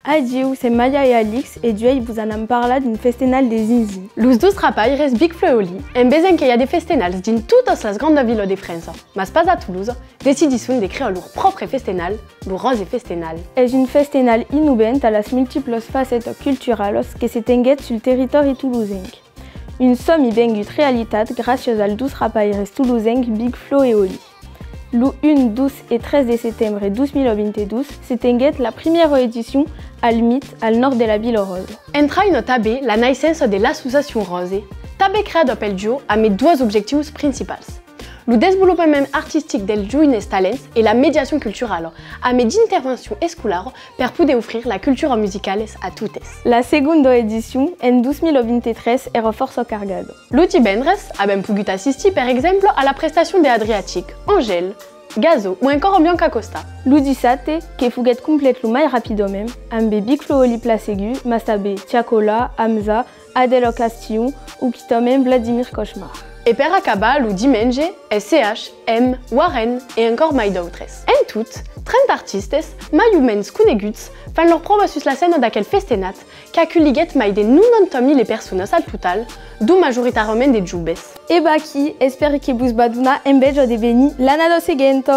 Adieu, c'est Maya et Alix et Duel vous en parla d'une festenal des Zinzi. Los dos rapailles rest Big Flo et Oli, en bezen qu'il y a des festenals din toutes las grandes villes de France, mas pas à Toulouse, decidissun de créer leur propre festenal, le Rose Festenal. És une festenal innovante a las multiples facettes culturales que se tenguet sur le territoire toulousain. Une somme y vengut realitat grâce al dos rapailles toulousain Big Flo et Oli. Le 1, 12 et 13 de septembre 2022 se tenguet la première édition al MIT, al nord de la ville rose. Entra une tabé la naissance de l'association Rose, tabé créée d'appel duo à mes deux objectifs principaux. Le développement artistique des jeunes talents et la médiation culturelle, à mes interventions scolaires pour pouvoir offrir la culture musicale à toutes. La seconde édition, en 2023, est force cargada. Le divendres, abbiamo potuto assister par exemple à la prestation de Adriatique, Angèle, Gazo ou encore Bianca Costa. Le 17, que fuguet complète le mai rapidement, amb Big Flo Oli Placegu, Mastabe, Tiakola, Hamza, Adèle Castillon ou qui même Vladimir Cauchemar. Et per acabar, le dimanche, SCH, M, Warren et encore mai d'autres. En tout, 30 artistes, mai humans coneguts, font leur prova sur la scène d'aquel festenat, qui accueilliguet mai de 90 000 personnes al total, d'où majoritairement des joubes. Et baki, espero que vous baduna en bejo de veni l'année seguente.